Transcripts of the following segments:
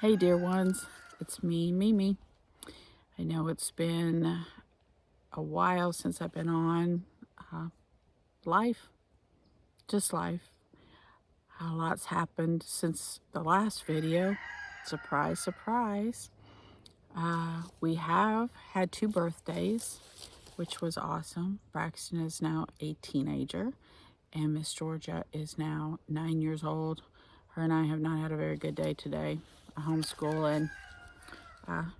Hey dear ones, it's me, Mimi. I know it's been a while since I've been on. Uh, life, just life. A lot's happened since the last video. Surprise, surprise. We have had 2 birthdays, which was awesome. Braxton is now a teenager, and Miss Georgia is now 9 years old. Her and I have not had a very good day today. I homeschool, and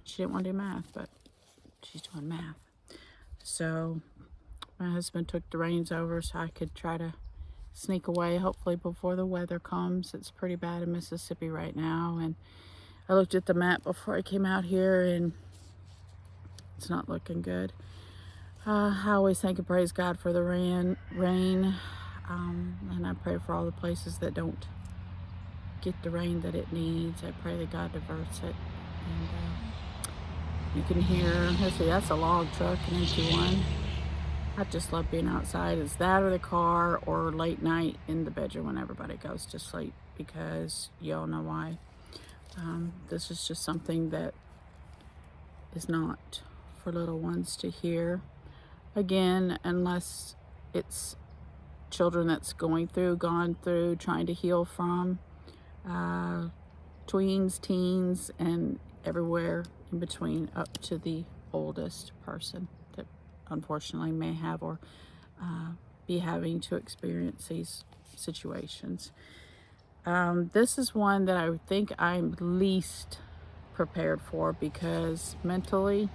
she didn't want to do math, but she's doing math. So my husband took the reins over so I could try to sneak away, hopefully before the weather comes. It's pretty bad in Mississippi right now, and I looked at the map before I came out here, and it's not looking good. I always thank and praise God for the rain, and I pray for all the places that don't get the rain that it needs. I pray that God diverts it. And you can hear, let's see, that's a log truck, an empty one. I just love being outside. It's that or the car or late night in the bedroom when everybody goes to sleep, because y'all know why. This is just something that is not for little ones to hear. Again, unless it's children that's gone through, trying to heal from, tweens, teens, and everywhere in between up to the oldest person that unfortunately may have or be having to experience these situations. This is one that I think I'm least prepared for, because mentally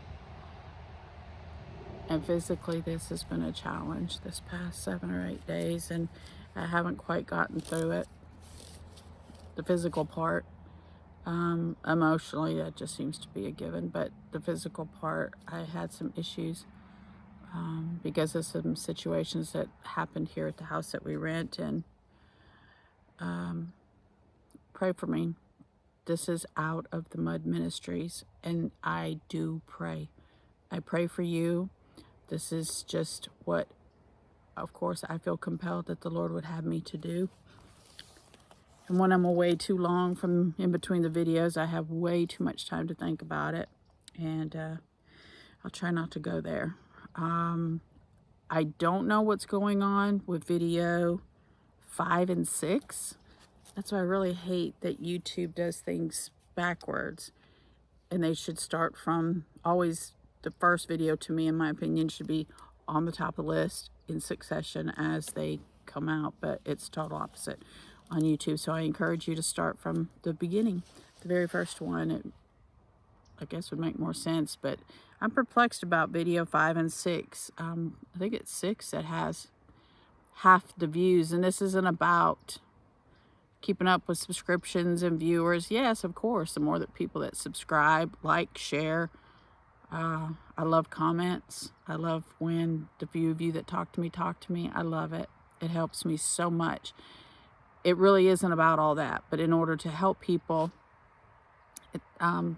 and physically this has been a challenge this past 7 or 8 days, and I haven't quite gotten through it. The physical part, emotionally, that just seems to be a given, but the physical part, I had some issues because of some situations that happened here at the house that we rent. And pray for me. This is Out of the Mud Ministries, and I do pray. I pray for you. This is just what, of course, I feel compelled that the Lord would have me to do. And when I'm away too long from in between the videos, I have way too much time to think about it, and I'll try not to go there. I don't know what's going on with video 5 and 6. That's why I really hate that YouTube does things backwards, and they should start from always the first video, to me, in my opinion, should be on the top of the list in succession as they come out, but it's total opposite on YouTube. So I encourage you to start from the beginning. The very first one, it, I guess, would make more sense, but I'm perplexed about video 5 and 6. I think it's 6 that has half the views, and this isn't about keeping up with subscriptions and viewers. Yes, of course, the more that people that subscribe, like, share. I love comments. I love when the few of you that talk to me. I love it. It helps me so much. It really isn't about all that, but in order to help people,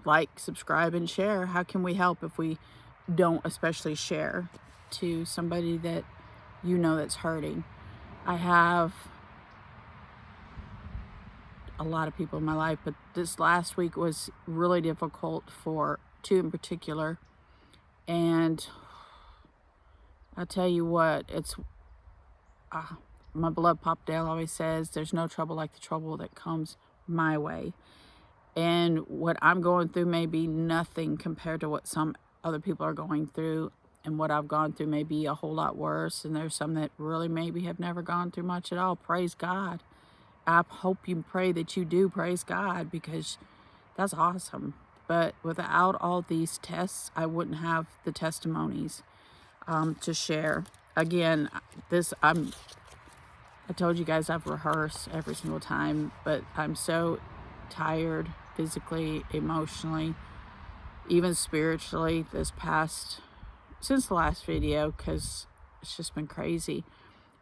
like, subscribe, and share, how can we help if we don't especially share to somebody that you know that's hurting? I have a lot of people in my life, but this last week was really difficult for 2 in particular. And I'll tell you what, it's my beloved Pop Dale always says, there's no trouble like the trouble that comes my way. And what I'm going through may be nothing compared to what some other people are going through, and what I've gone through may be a whole lot worse, and there's some that really maybe have never gone through much at all. Praise God. I hope you pray that you do. Praise God, because that's awesome. But without all these tests, I wouldn't have the testimonies to share. Again, I told you guys I've rehearsed every single time, but I'm so tired physically, emotionally, even spiritually since the last video, because it's just been crazy.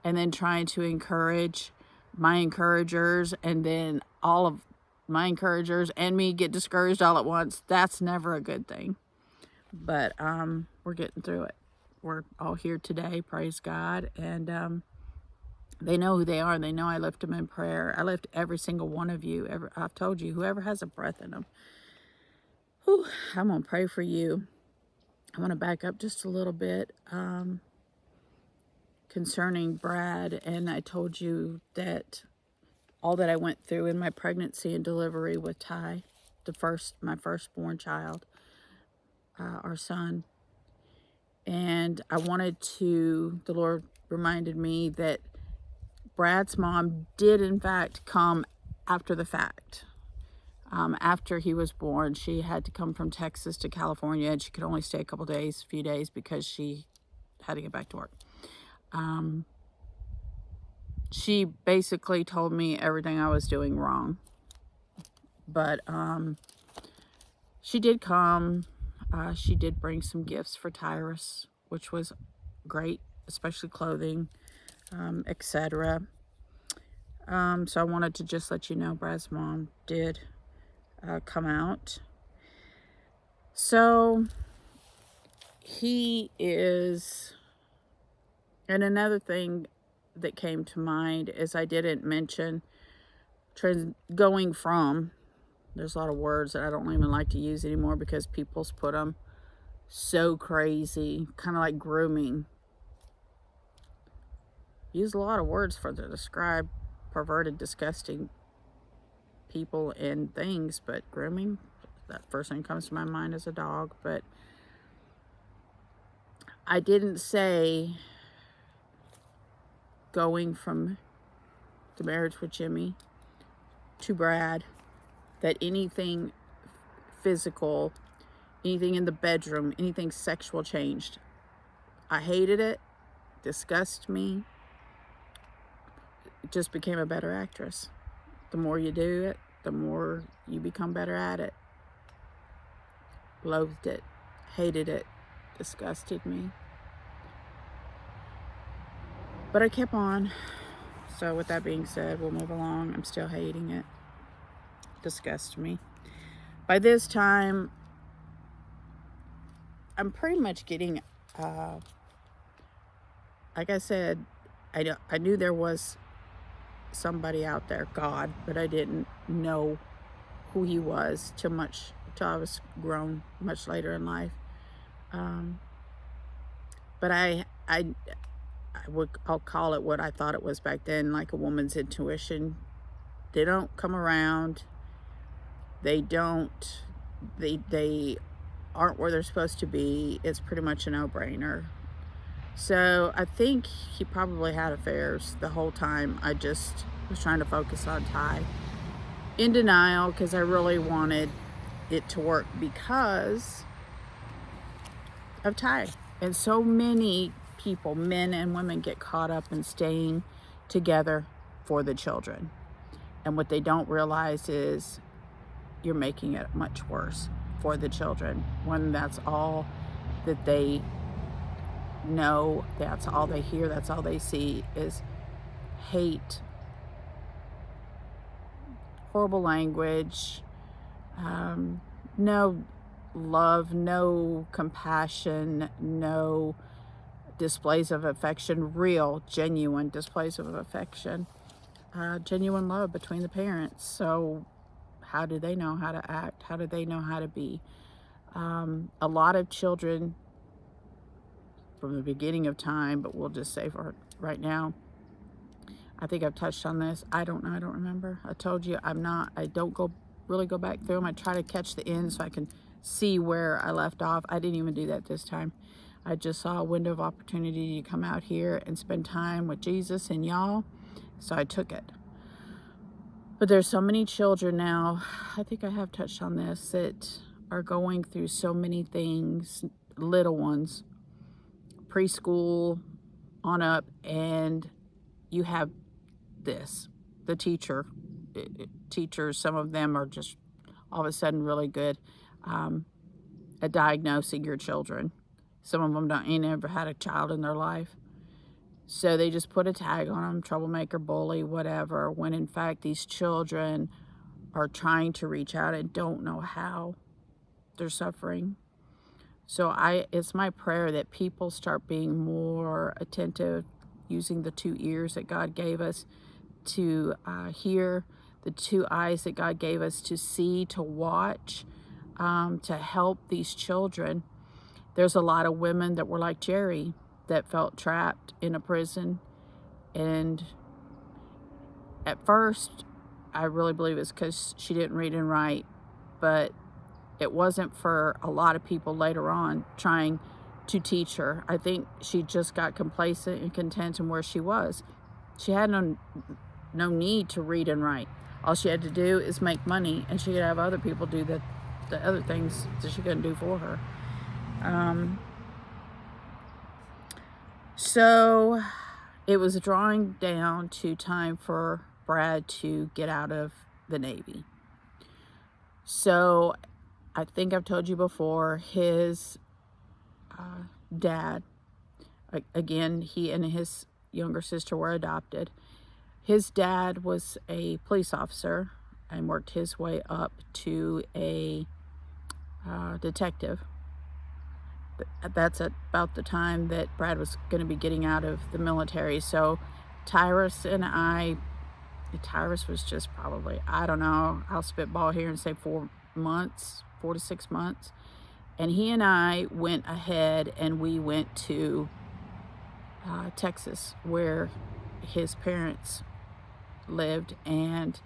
And then trying to encourage my encouragers, and then all of my encouragers and me get discouraged all at once. That's never a good thing. But we're getting through it. We're all here today, praise God. And They know who they are. They know I lift them in prayer. I lift every single one of you. I've told you, whoever has a breath in them, whew, I'm going to pray for you. I want to back up just a little bit concerning Brad. And I told you that all that I went through in my pregnancy and delivery with Ty, my firstborn child, our son. And the Lord reminded me that Brad's mom did in fact come after the fact. After he was born, she had to come from Texas to California, and she could only stay a few days, because she had to get back to work. She basically told me everything I was doing wrong. But she did come. She did bring some gifts for Tyrus, which was great, especially clothing, etc. So I wanted to just let you know Brad's mom did come out. So he is, and another thing that came to mind is I didn't mention going from, there's a lot of words that I don't even like to use anymore because people's put them so crazy, kind of like grooming. Use a lot of words to describe perverted, disgusting people and things, but grooming, that first thing comes to my mind is a dog. But I didn't say going from the marriage with Jimmy to Brad that anything physical, anything in the bedroom, anything sexual changed. I hated it, disgusted me, just became a better actress. The more you do it, the more you become better at it. Loathed it, hated it, disgusted me. But I kept on. So with that being said, we'll move along. I'm still hating it. Disgusts me. By this time, I'm pretty much getting, like I said, I knew there was somebody out there, God, but I didn't know who he was till I was grown, much later in life. But I'll call it what I thought it was back then, like a woman's intuition. They don't come around. They aren't where they're supposed to be. It's pretty much a no-brainer. So I think he probably had affairs the whole time. I just was trying to focus on Ty. In denial, because I really wanted it to work because of Ty. And so many people, men and women, get caught up in staying together for the children. And what they don't realize is you're making it much worse for the children when that's all that they know, that's all they hear, that's all they see is hate, horrible language, no love, no compassion, no displays of affection, real, genuine displays of affection, genuine love between the parents. So how do they know how to act? How do they know how to be? A lot of children from the beginning of time, but we'll just say for right now, I think I've touched on this. I don't know. I don't remember. I told you I don't really go back through them. I try to catch the end so I can see where I left off. I didn't even do that this time. I just saw a window of opportunity to come out here and spend time with Jesus and y'all. So I took it. But there's so many children now, I think I have touched on this, that are going through so many things, little ones, preschool on up, and you have this. The teachers, some of them are just all of a sudden really good at diagnosing your children. Some of them ain't ever had a child in their life. So they just put a tag on them, troublemaker, bully, whatever, when in fact these children are trying to reach out and don't know how. They're suffering. So it's my prayer that people start being more attentive using the 2 ears that God gave us to hear, the 2 eyes that God gave us to see, to watch, to help these children. There's a lot of women that were like Jerry that felt trapped in a prison. And at first, I really believe it's because she didn't read and write, but it wasn't for a lot of people later on trying to teach her. I think she just got complacent and content in where she was. She had no need to read and write. All she had to do is make money, and she could have other people do the other things that she couldn't do for her. So it was drawing down to time for Brad to get out of the Navy. So I think I've told you before, his dad, again, he and his younger sister were adopted. His dad was a police officer and worked his way up to a detective. That's about the time that Brad was going to be getting out of the military. So Tyrus and I, Tyrus was just probably, I don't know, I'll spitball here and say 4 to 6 months. And he and I went ahead and we went to Texas, where his parents lived, and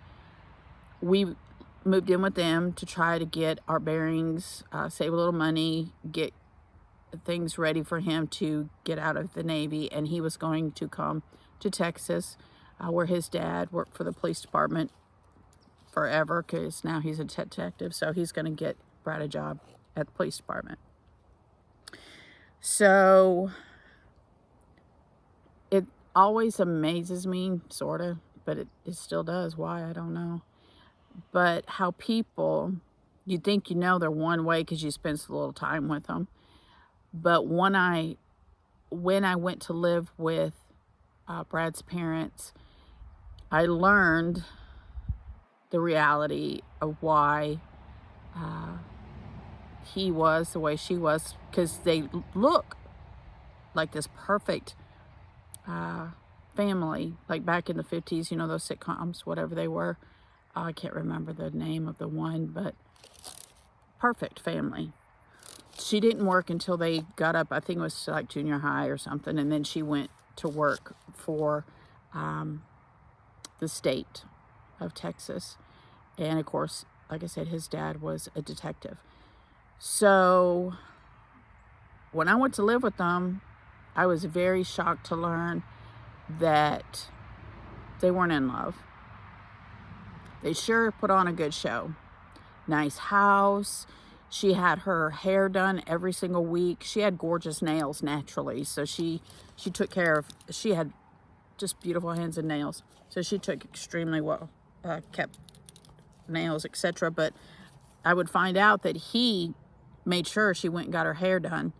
we moved in with them to try to get our bearings, save a little money, get things ready for him to get out of the Navy. And he was going to come to Texas, where his dad worked for the police department forever, because now he's a detective, so he's going to get Brad a job at the police department. So it always amazes me, sort of, but it still does. Why, I don't know. But how people, you think you know they're one way because you spend a little time with them. But when I went to live with Brad's parents, I learned the reality of why he was the way she was, because they look like this perfect family, like back in the 50s, you know, those sitcoms, whatever they were. I can't remember the name of the one, but perfect family. She didn't work until they got up, I think it was like junior high or something, and then she went to work for the state of Texas. And of course, like I said, his dad was a detective. So when I went to live with them, I was very shocked to learn that they weren't in love. They sure put on a good show. Nice house. She had her hair done every single week. She had gorgeous nails naturally, so she took care of, she had just beautiful hands and nails. So she took extremely well kept nails, etc. But I would find out that he made sure she went and got her hair done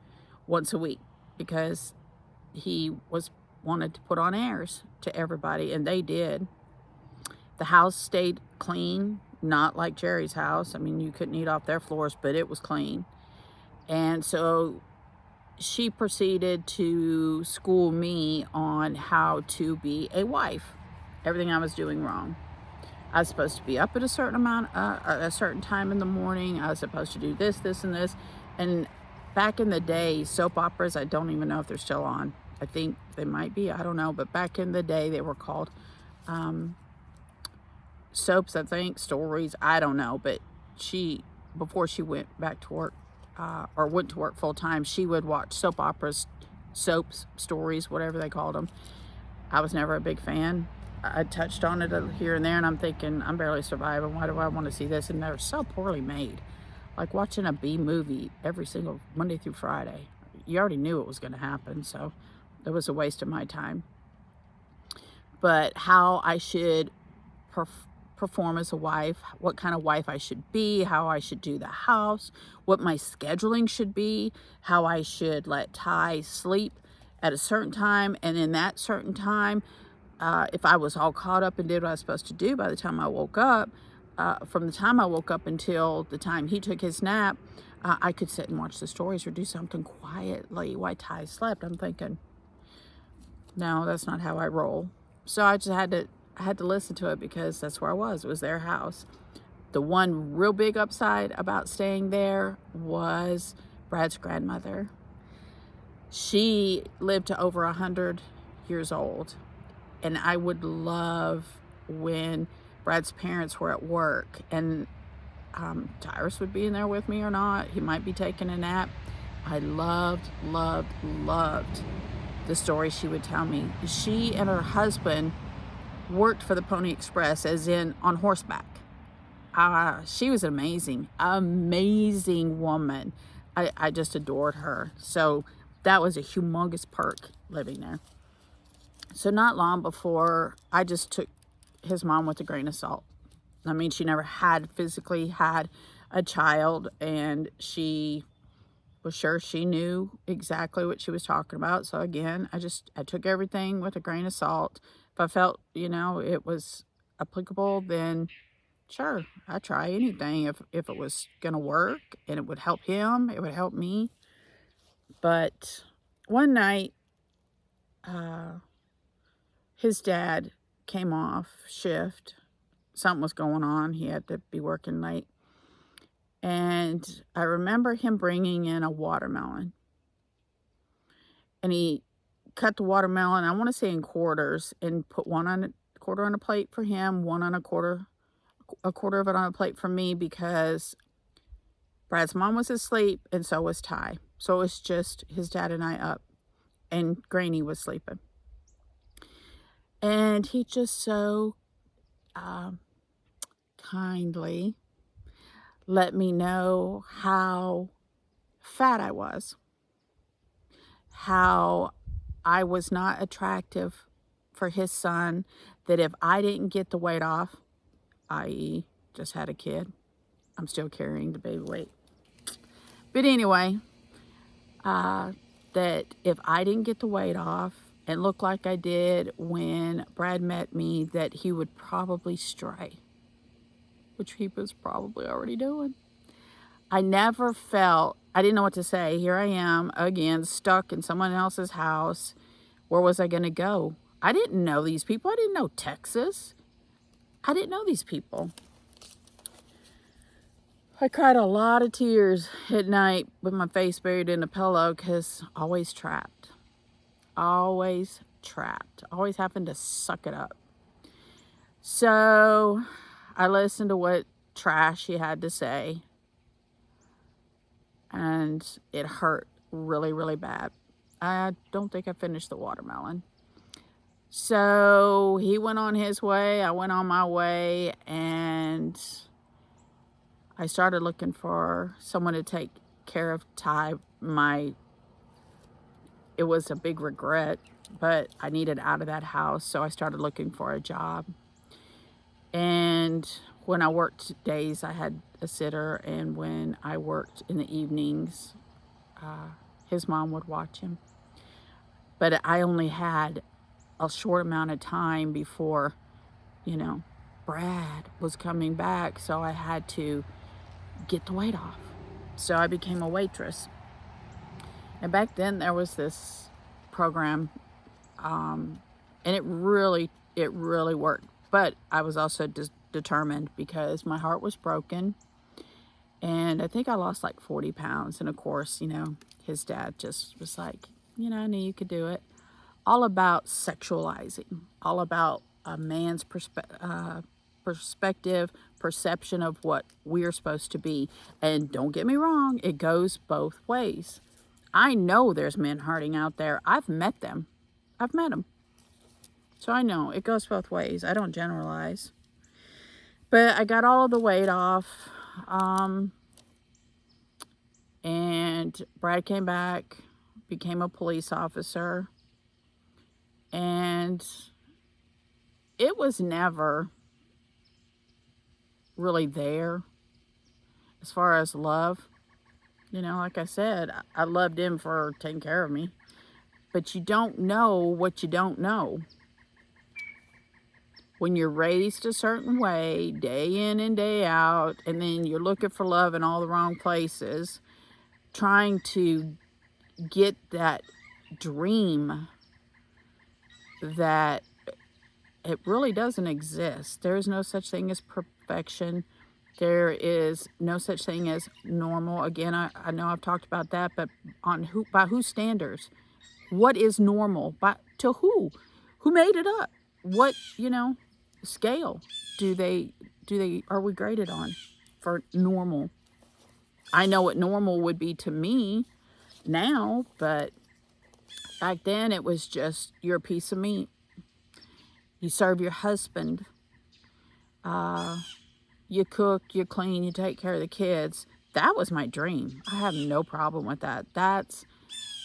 once a week, because he wanted to put on airs to everybody, and they did. The house stayed clean, not like Jerry's house. I mean, you couldn't eat off their floors, but it was clean. And so she proceeded to school me on how to be a wife. Everything I was doing wrong. I was supposed to be up at a certain time in the morning. I was supposed to do this, this, and this. And back in the day, soap operas, I don't even know if they're still on. I think they might be, I don't know. But back in the day, they were called soaps, I think, stories, I don't know. But before she went back to work, or went to work full time, she would watch soap operas, soaps, stories, whatever they called them. I was never a big fan. I touched on it here and there, and I'm thinking, I'm barely surviving. Why do I want to see this? And they're so poorly made. Like watching a B movie every single Monday through Friday. You already knew it was going to happen, so it was a waste of my time. But how I should perform as a wife, what kind of wife I should be, how I should do the house, what my scheduling should be, how I should let Ty sleep at a certain time, and in that certain time, if I was all caught up and did what I was supposed to do by the time I woke up, from the time I woke up until the time he took his nap, I could sit and watch the stories or do something quietly while Ty slept. I'm thinking, No, that's not how I roll. So I just I had to listen to it because that's where I was. It was their house. The one real big upside about staying there was Brad's grandmother. She lived to over 100 years old. And I would love when Brad's parents were at work and Tyrus would be in there with me or not. He might be taking a nap. I loved, loved, loved the story she would tell me. She and her husband worked for the Pony Express, as in on horseback. She was an amazing, amazing woman. I just adored her. So that was a humongous perk living there. So not long before, I just took his mom with a grain of salt. I mean, she never had physically had a child, and she was sure she knew exactly what she was talking about. So again, I took everything with a grain of salt. If I felt, it was applicable, then sure, I'd try anything if it was going to work and it would help him, it would help me. But one night, his dad came off shift. Something was going on. He had to be working late. And I remember him bringing in a watermelon. And he cut the watermelon, I want to say in quarters, and put quarter on a plate for him, one on a quarter of it on a plate for me, because Brad's mom was asleep and so was Ty. So it was just his dad and I up, and Granny was sleeping. And he just so kindly let me know how fat I was, how I was not attractive for his son, that if I didn't get the weight off, i.e. just had a kid, I'm still carrying the baby weight. But anyway, that if I didn't get the weight off and look like I did when Brad met me, that he would probably stray, which he was probably already doing. I never felt, I didn't know what to say. Here I am again, stuck in someone else's house. Where was I going to go? I didn't know these people. I didn't know Texas. I didn't know these people. I cried a lot of tears at night with my face buried in a pillow, because always trapped. Always trapped. Always having to suck it up. So I listened to what trash he had to say, and it hurt really, really bad. I don't think I finished the watermelon. So he went on his way, I went on my way, and I started looking for someone to take care of Ty. It was a big regret, but I needed out of that house, so I started looking for a job. And when I worked days, I had a sitter, and when I worked in the evenings, his mom would watch him. But I only had a short amount of time before, Brad was coming back, so I had to get the weight off. So I became a waitress. And back then there was this program, and it really worked. But I was also determined, because my heart was broken, and I think I lost like 40 pounds. And of course, his dad just was like, I knew you could do it. All about sexualizing, all about a man's perspective, perception of what we're supposed to be. And don't get me wrong, it goes both ways. I know there's men hurting out there. I've met them. I've met them. So I know it goes both ways. I don't generalize. But I got all of the weight off. And Brad came back, became a police officer. And it was never really there as far as love. Like I said, I loved him for taking care of me. But you don't know what you don't know. When you're raised a certain way, day in and day out, and then you're looking for love in all the wrong places, trying to get that dream that it really doesn't exist. There is no such thing as perfection. There is no such thing as normal. Again, I know I've talked about that, but by whose standards? What is normal? To who? Who made it up? What, scale are we graded on for normal? I know what normal would be to me now, but back then it was just you're a piece of meat. You serve your husband. You cook, you clean, you take care of the kids. That was my dream. I have no problem with that. That's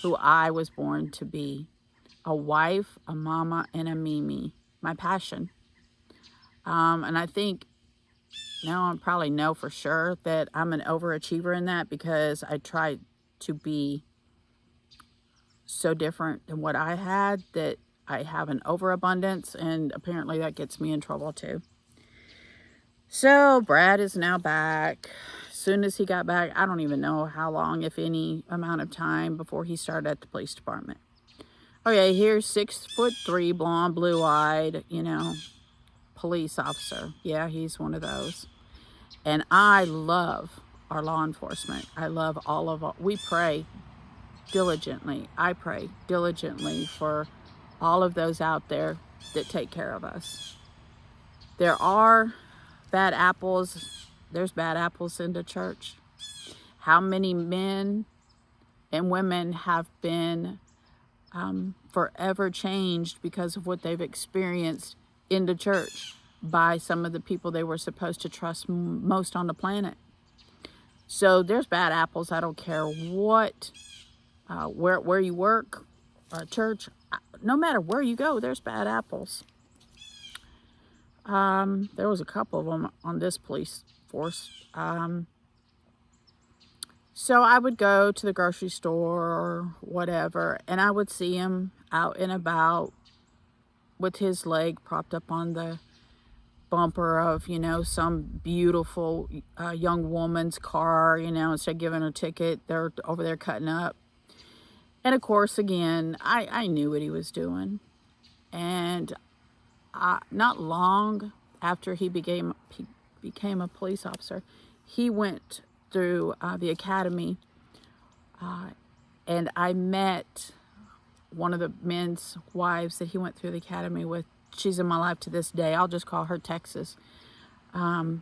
who I was born to be. A wife, a mama, and a Mimi. My passion. And I think now I probably know for sure that I'm an overachiever in that, because I try to be so different than what I had that I have an overabundance, and apparently that gets me in trouble too. So Brad is now back. As soon as he got back, I don't even know how long, if any amount of time, before he started at the police department. Okay, here's 6'3", blonde, blue-eyed, police officer. Yeah, he's one of those. And I love our law enforcement. I love we pray diligently. I pray diligently for all of those out there that take care of us. There are bad apples. There's bad apples in the church. How many men and women have been forever changed because of what they've experienced in the church by some of the people they were supposed to trust most on the planet. So there's bad apples. I don't care what, where you work, church, no matter where you go, there's bad apples. There was a couple of them on this police force. So I would go to the grocery store or whatever, and I would see him out and about with his leg propped up on the bumper of, some beautiful young woman's car, instead of giving her a ticket, they're over there cutting up. And of course, again, I knew what he was doing. And not long after he became a police officer, he went through the academy, and I met one of the men's wives that he went through the academy with. She's in my life to this day. I'll just call her Texas. Boy,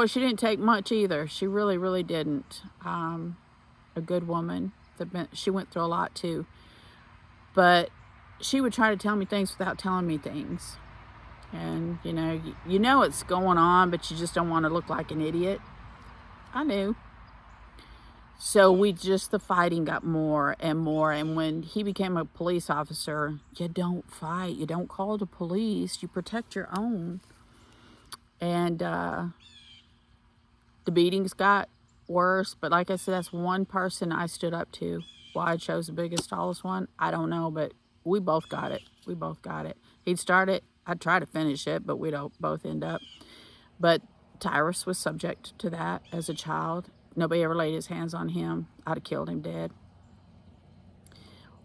she didn't take much either. She really, really didn't. A good woman. She went through a lot too. But she would try to tell me things without telling me things. And, you know it's going on, but you just don't want to look like an idiot. I knew. So the fighting got more and more. And when he became a police officer, you don't fight. You don't call the police. You protect your own. And the beatings got worse. But like I said, that's one person I stood up to. Why I chose the biggest, tallest one, I don't know. But we both got it. He'd start it. I'd try to finish it, but we don't both end up. But Tyrus was subject to that as a child. Nobody ever laid his hands on him. I'd have killed him dead.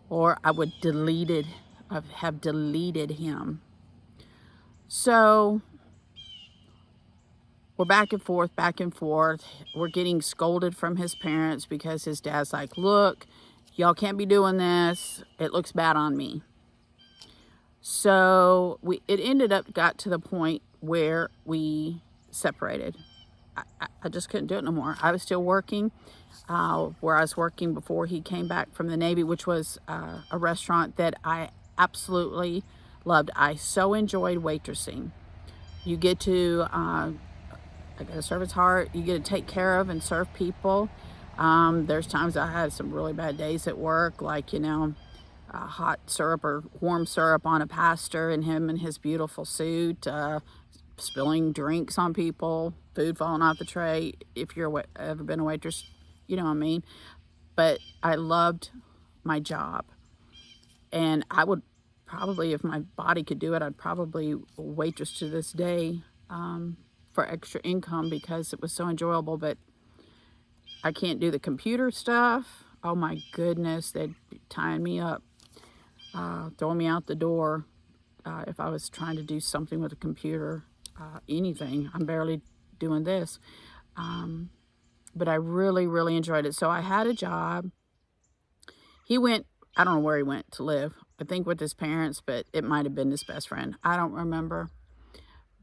Or I would have deleted him. So we're back and forth. We're getting scolded from his parents because his dad's like, look, y'all can't be doing this. It looks bad on me. So it got to the point where we separated. I just couldn't do it no more. I was still working where I was working before he came back from the Navy, which was a restaurant that I absolutely loved. I so enjoyed waitressing. You get to, I got a servant's heart. You get to take care of and serve people. There's times I had some really bad days at work, like, hot syrup or warm syrup on a pastor and him in his beautiful suit, spilling drinks on people, food falling off the tray. If you're ever been a waitress, you know what I mean. But I loved my job, and I would probably, if my body could do it, I'd probably waitress to this day for extra income because it was so enjoyable. But I can't do the computer stuff. Oh my goodness, they'd be tying me up. throwing me out the door if I was trying to do something with a computer, anything. I'm barely doing this. But I really, really enjoyed it. So I had a job. He went, I don't know where he went to live. I think with his parents, but it might have been his best friend. I don't remember.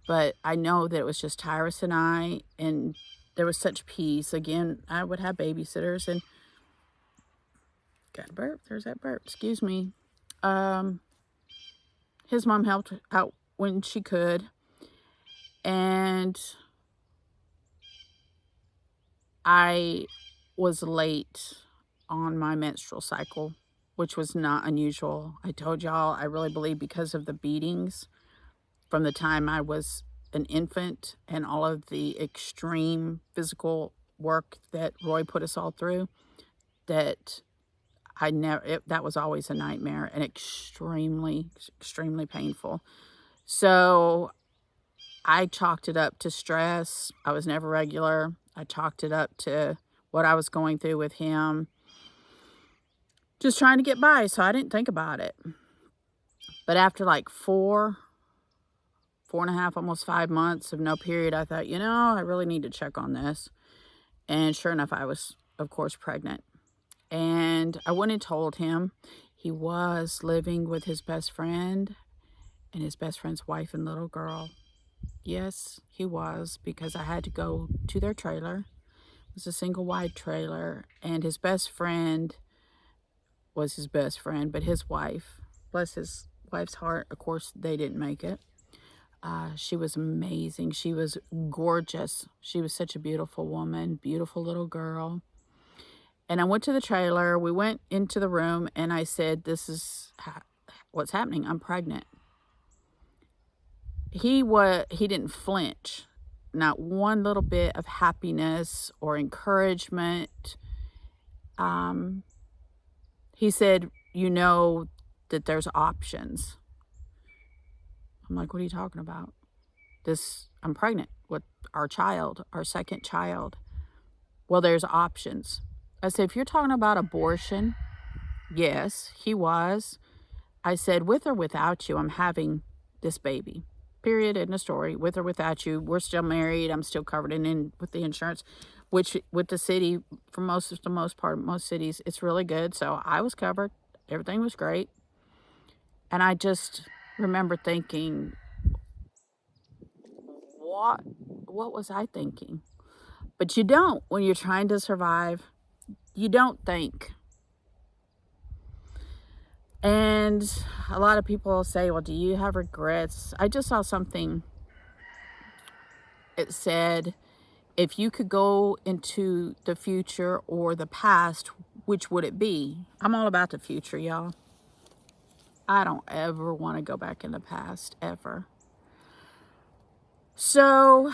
But I know that it was just Tyrus and I, and there was such peace. Again, I would have babysitters, and got a burp. There's that burp. Excuse me. His mom helped out when she could, and I was late on my menstrual cycle, which was not unusual. I told y'all, I really believe because of the beatings from the time I was an infant and all of the extreme physical work that Roy put us all through, that that was always a nightmare and extremely, extremely painful. So I chalked it up to stress. I was never regular. I chalked it up to what I was going through with him, just trying to get by. So I didn't think about it. But after like 4.5, almost 5 months of no period, I thought, I really need to check on this. And sure enough, I was, of course, pregnant. And I went and told him. He was living with his best friend and his best friend's wife and little girl. Yes, he was, because I had to go to their trailer. It was a single wide trailer, and his best friend was his best friend, but his wife, bless his wife's heart, of course, they didn't make it. She was amazing. She was gorgeous. She was such a beautiful woman, beautiful little girl. And I went to the trailer. We went into the room, and I said, this is what's happening. I'm pregnant. He didn't flinch. Not one little bit of happiness or encouragement. He said, that there's options. I'm like, what are you talking about? I'm pregnant with our child, our second child. Well, there's options. I said, if you're talking about abortion, yes, he was. I said, with or without you, I'm having this baby. Period. In the story. With or without you, we're still married. I'm still covered in with the insurance, which with the city, for most cities, it's really good. So I was covered. Everything was great. And I just remember thinking, what was I thinking? But you don't. When you're trying to survive, you don't think. And a lot of people say, well, do you have regrets? I just saw something. It said, if you could go into the future or the past, which would it be? I'm all about the future, y'all. I don't ever want to go back in the past, ever. So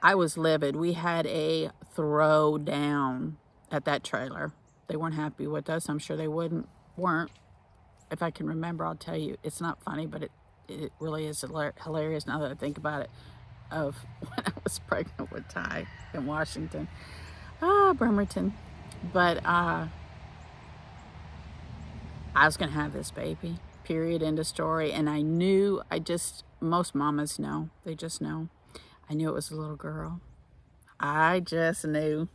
I was livid. We had a throwdown at that trailer. They weren't happy with us. I'm sure they weren't. If I can remember, I'll tell you. It's not funny, but it really is hilarious now that I think about it, of when I was pregnant with Ty in Washington. Bremerton. But I was going to have this baby. Period. End of story. And I knew, most mamas know. They just know. I knew it was a little girl. I just knew.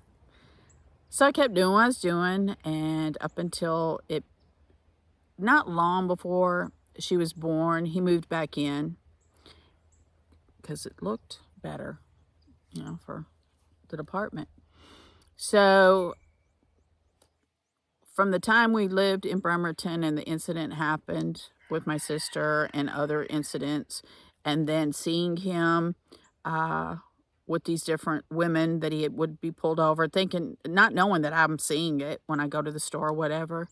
So I kept doing what I was doing, and up until not long before she was born, he moved back in because it looked better, for the department. So from the time we lived in Bremerton and the incident happened with my sister and other incidents, and then seeing him with these different women that he would be pulled over, not knowing that I'm seeing it when I go to the store or whatever,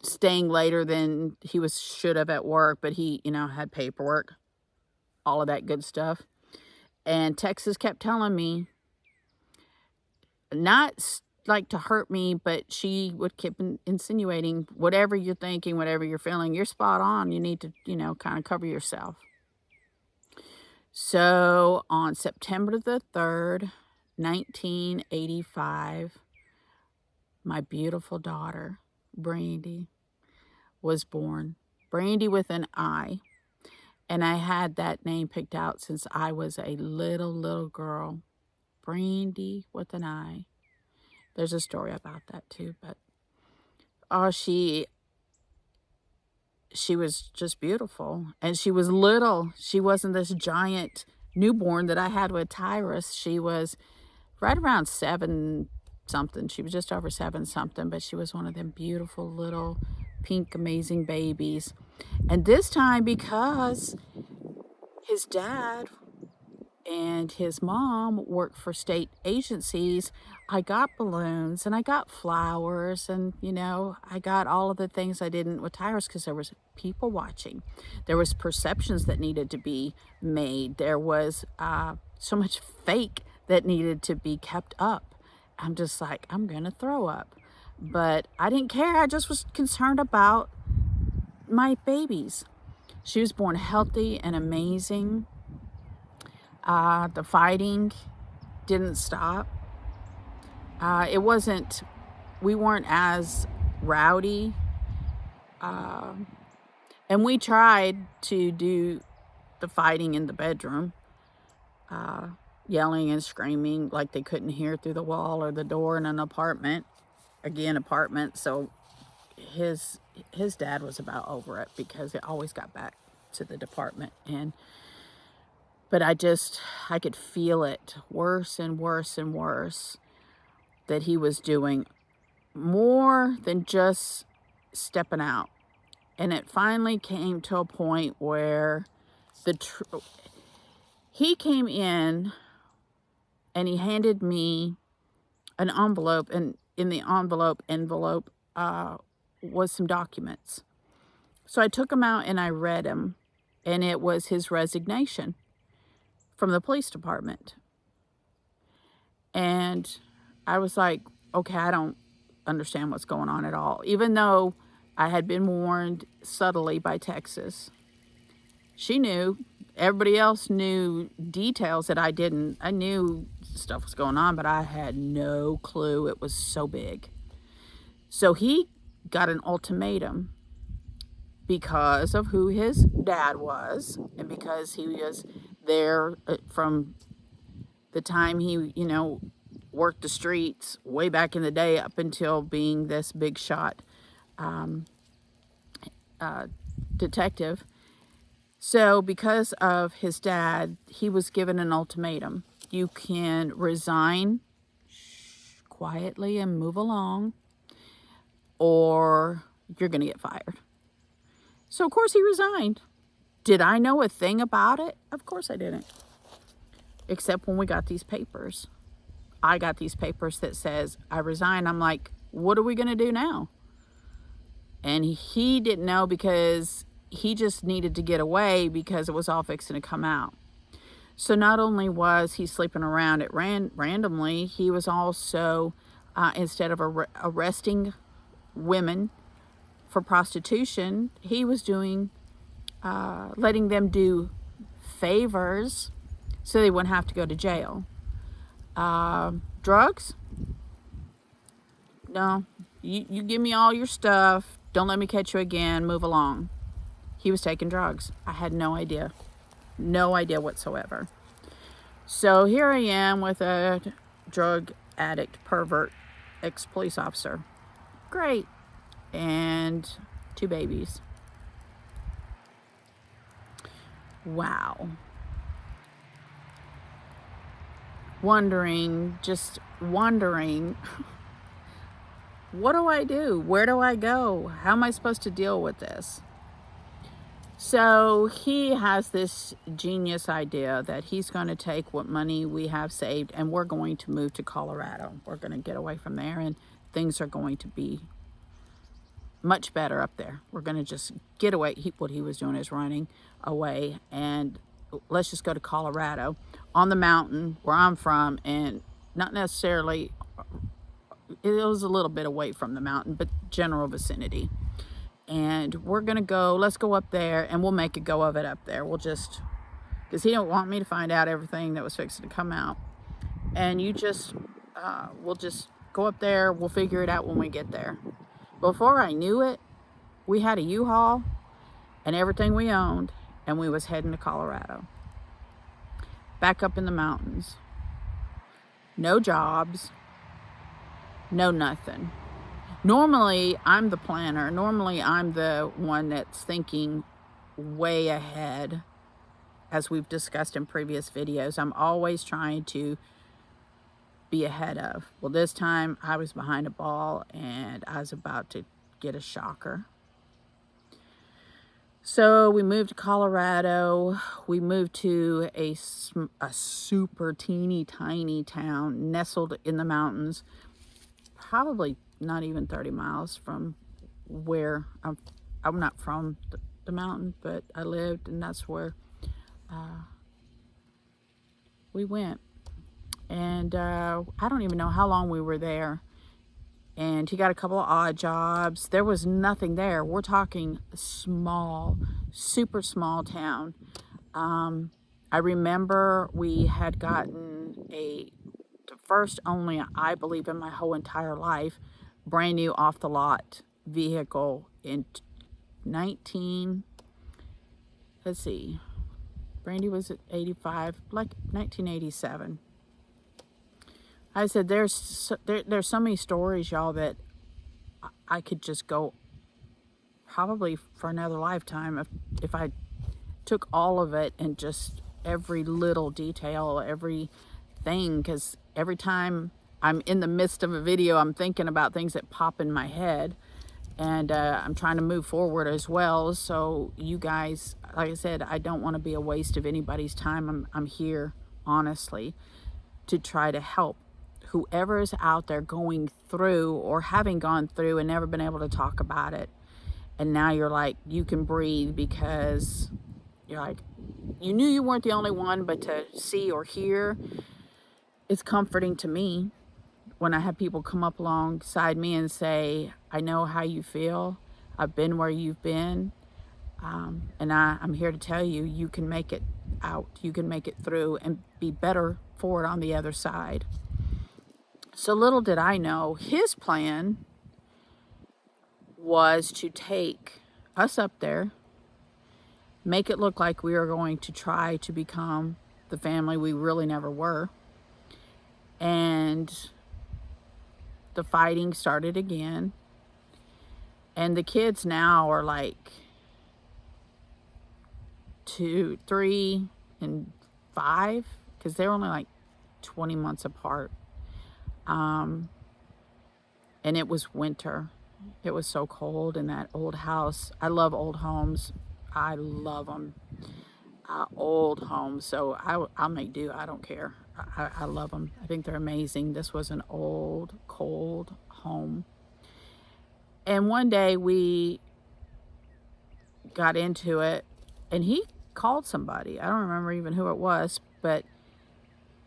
staying later than he should have at work, but he, had paperwork, all of that good stuff. And Texas kept telling me, not like to hurt me, but she would keep insinuating, whatever you're thinking, whatever you're feeling, you're spot on. You need to, kind of cover yourself. So on September the 3rd, 1985, my beautiful daughter, Brandy, was born. Brandy with an I. And I had that name picked out since I was a little girl. Brandy with an I. There's a story about that too, but oh, she was just beautiful. And she was little. She wasn't this giant newborn that I had with Tyrus. She was right around 7 something. She was just over 7 something, but she was one of them beautiful little pink amazing babies. And this time, because his dad and his mom worked for state agencies, I got balloons and I got flowers, and I got all of the things I didn't with Tyrus, because there was people watching. There was perceptions that needed to be made. There was so much fake that needed to be kept up. I'm just like, I'm gonna throw up. But I didn't care. I just was concerned about my babies. She was born healthy and amazing. The fighting didn't stop. We weren't as rowdy. And we tried to do the fighting in the bedroom, yelling and screaming like they couldn't hear through the wall or the door in an apartment. Again, apartment. So his dad was about over it, because it always got back to the department. But I could feel it worse and worse and worse, that he was doing more than just stepping out. And it finally came to a point where he came in and he handed me an envelope, and in the envelope was some documents. So I took them out and I read them, and it was his resignation from the police department. And I was like, okay, I don't understand what's going on at all. Even though I had been warned subtly by Texas. She knew. Everybody else knew details that I didn't. I knew stuff was going on, but I had no clue it was so big. So he got an ultimatum, because of who his dad was, and because he was there from the time he, worked the streets way back in the day up until being this big shot detective. So because of his dad, he was given an ultimatum. You can resign quietly and move along, or you're going to get fired. So, of course, he resigned. Did I know a thing about it? Of course I didn't. Except when we got these papers. I got these papers that says I resign. I'm like, what are we going to do now? And he didn't know, because he just needed to get away, because it was all fixing to come out. So not only was he sleeping around at randomly, he was also, instead of arresting women for prostitution, he was doing, letting them do favors so they wouldn't have to go to jail. Drugs? No. You give me all your stuff. Don't let me catch you again. Move along. He was taking drugs. I had no idea. No idea whatsoever. So here I am with a drug addict, pervert, ex-police officer. Great. And 2 babies. Wow. Just wondering, what do I do? Where do I go? How am I supposed to deal with this? So he has this genius idea that he's going to take what money we have saved, and we're going to move to Colorado. We're going to get away from there, and things are going to be much better up there. We're going to just get away. What he was doing is running away, and let's just go to Colorado, on the mountain where I'm from, and not necessarily, it was a little bit away from the mountain, but general vicinity. And we're going to go, let's go up there, and we'll make a go of it up there. We'll just, because he don't want me to find out everything that was fixing to come out. And we'll just go up there. We'll figure it out when we get there. Before I knew it, We had a U-Haul and everything we owned, and we was heading to Colorado. Back up in the mountains. No jobs, no nothing. Normally, I'm the planner. Normally, I'm the one that's thinking way ahead, as we've discussed in previous videos. I'm always trying to be ahead of. Well, this time I was behind a ball and I was about to get a shocker. So we moved to Colorado. We moved to a super teeny tiny town nestled in the mountains, probably not even 30 miles from where I'm not from the mountain, but I lived, and that's where we went. And I don't even know how long we were there. And he got a couple of odd jobs. There was nothing there. We're talking small, super small town. I remember we had gotten the first only, I believe in my whole entire life, brand new off the lot vehicle in let's see, Brandy was at 85, like 1987. I said, there's so many stories, y'all, that I could just go probably for another lifetime if I took all of it and just every little detail, everything, because every time I'm in the midst of a video, I'm thinking about things that pop in my head, and I'm trying to move forward as well. So you guys, like I said, I don't want to be a waste of anybody's time. I'm here, honestly, to try to help whoever is out there going through or having gone through and never been able to talk about it. And now you're like, you can breathe because you're like, you knew you weren't the only one, but to see or hear, it's comforting to me when I have people come up alongside me and say, I know how you feel. I've been where you've been. And I'm here to tell you, you can make it out. You can make it through and be better for it on the other side. So little did I know, his plan was to take us up there, make it look like we were going to try to become the family we really never were. And the fighting started again. And the kids now are like 2, 3, and 5, because they're only like 20 months apart. And it was winter. It was so cold in that old house. I love old homes. I love them. Old homes. So I'll make do. I don't care. I love them. I think they're amazing. This was an old, cold home. And one day we got into it, and he called somebody. I don't remember even who it was, but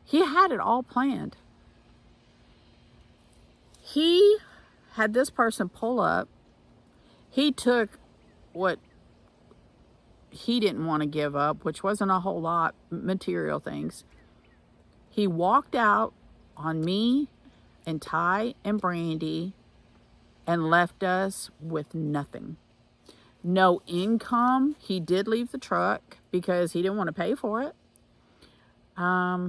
he had it all planned. He had this person pull up. He took what he didn't want to give up, which wasn't a whole lot, material things. He walked out on me and Ty and Brandy and left us with nothing. No income. He did leave the truck because he didn't want to pay for it. I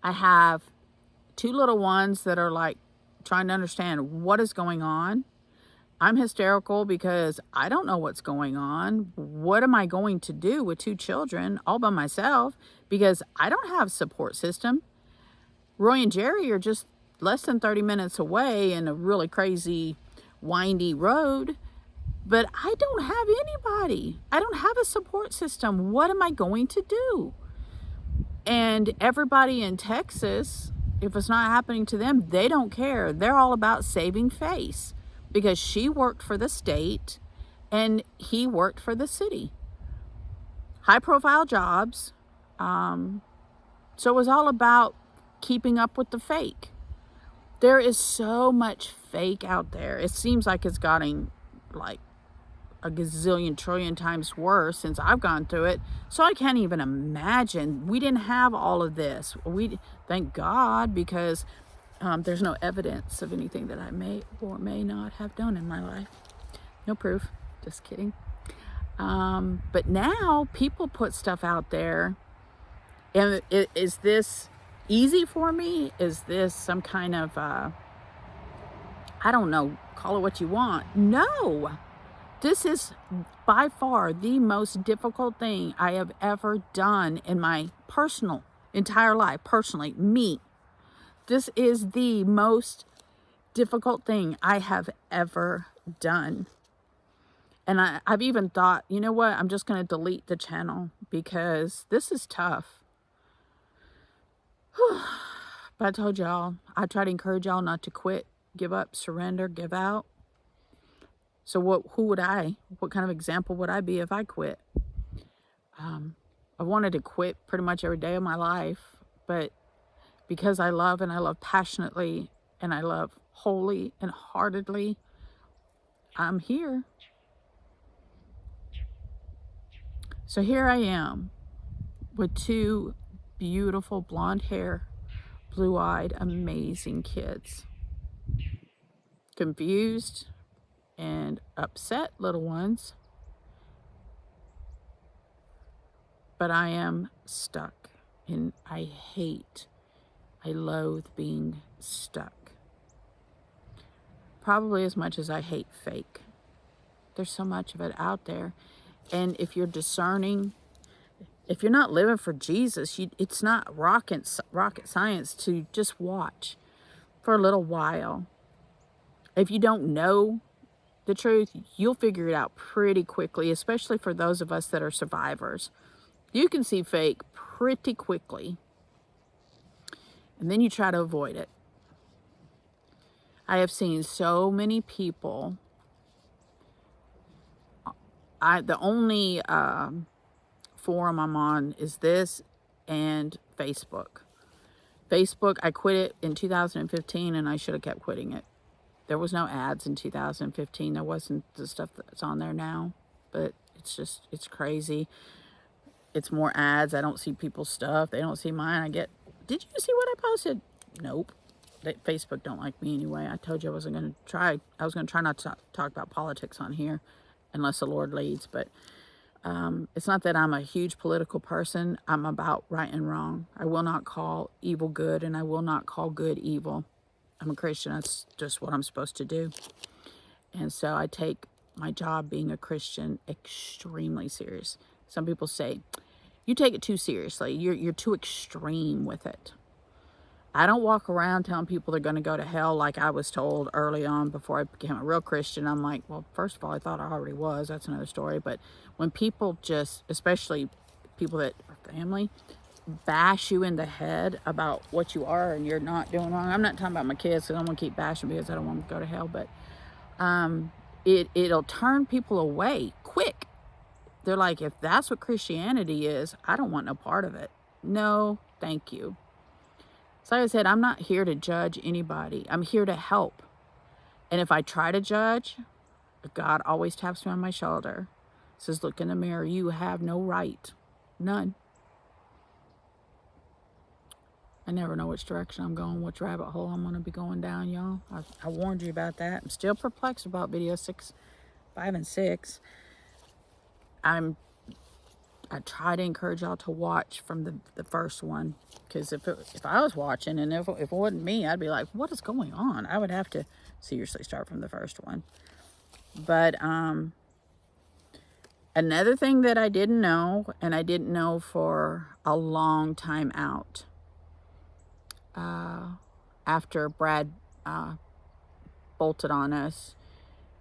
have 2 little ones that are like trying to understand what is going on. I'm hysterical because I don't know what's going on. What am I going to do with 2 children all by myself? Because I don't have a support system. Roy and Jerry are just less than 30 minutes away in a really crazy, windy road. But I don't have anybody. I don't have a support system. What am I going to do? And everybody in Texas, if it's not happening to them, they don't care. They're all about saving face, because she worked for the state and he worked for the city. High profile jobs. So it was all about keeping up with the fake. There is so much fake out there. It seems like it's gotten like a gazillion trillion times worse since I've gone through it. So I can't even imagine. We didn't have all of this. Thank God, because there's no evidence of anything that I may or may not have done in my life. No proof. Just kidding. But now people put stuff out there. And is this easy for me? Is this some kind of, I don't know, call it what you want. No. This is by far the most difficult thing I have ever done in my entire life. Personally, me. This is the most difficult thing I have ever done. And I've even thought, you know what? I'm just going to delete the channel because this is tough. But I told y'all, I try to encourage y'all not to quit, give up, surrender, give out. So what kind of example would I be if I quit? I wanted to quit pretty much every day of my life, but because I love and I love passionately and I love wholly and heartedly, I'm here. So here I am with 2 beautiful blonde hair, blue-eyed, amazing kids. Confused and upset little ones. But I am stuck, and I loathe being stuck. Probably as much as I hate fake. There's so much of it out there. And if you're discerning, if you're not living for Jesus, it's not rocket science to just watch for a little while. If you don't know the truth, you'll figure it out pretty quickly, especially for those of us that are survivors. You can see fake pretty quickly, and then you try to avoid it. I have seen so many people. The only forum I'm on is this and Facebook. Facebook, I quit it in 2015, and I should have kept quitting it. There was no ads in 2015. There wasn't the stuff that's on there now, but it's crazy. It's more ads. I don't see people's stuff. They don't see mine. Did you see what I posted? Nope. Facebook don't like me anyway. I told you I was going to try not to talk about politics on here unless the Lord leads, but it's not that I'm a huge political person. I'm about right and wrong. I will not call evil good, and I will not call good evil. I'm a Christian. That's just what I'm supposed to do. And so I take my job being a Christian extremely serious. Some people say, you take it too seriously. You're too extreme with it. I don't walk around telling people they're going to go to hell like I was told early on before I became a real Christian. I'm like, well, first of all, I thought I already was. That's another story. But when people especially people that are family, bash you in the head about what you are and you're not doing wrong. I'm not talking about my kids, because I'm going to keep bashing because I don't want to go to hell. But it'll turn people away quick. They're like, if that's what Christianity is, I don't want no part of it. No, thank you. So like I said, I'm not here to judge anybody. I'm here to help. And if I try to judge, God always taps me on my shoulder. Says, look in the mirror. You have no right. None. I never know which direction I'm going, which rabbit hole I'm going to be going down, y'all. I warned you about that. I'm still perplexed about video 5 and 6. I try to encourage y'all to watch from the first one, because if I was watching and if it wasn't me, I'd be like, what is going on? I would have to seriously start from the first one. But another thing that I didn't know, and I didn't know for a long time out, after Brad bolted on us,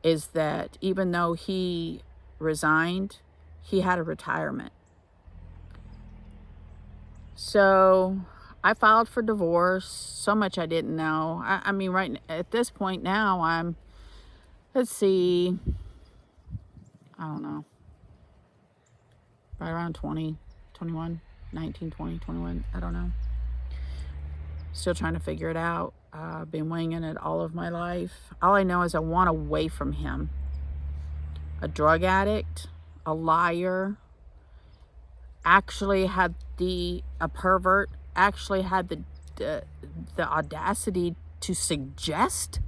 is that even though he resigned, he had a retirement. So I filed for divorce. So much I didn't know. I mean, right at this point now, let's see, I don't know, right around 20, 21, 19, 20, 21, I don't know. Still trying to figure it out. Been winging it all of my life. All I know is I want away from him. A drug addict, a liar, actually had a pervert, actually had the audacity to suggest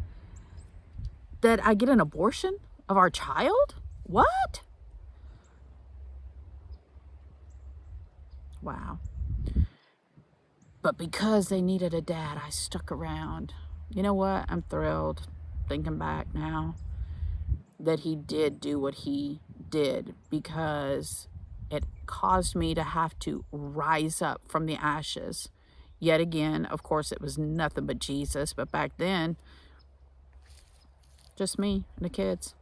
that I get an abortion. of our child? What? Wow. But because they needed a dad, I stuck around. You know what? I'm thrilled, thinking back now, that he did do what he did, because it caused me to have to rise up from the ashes. Yet again, of course, it was nothing but Jesus. But back then, just me and the kids.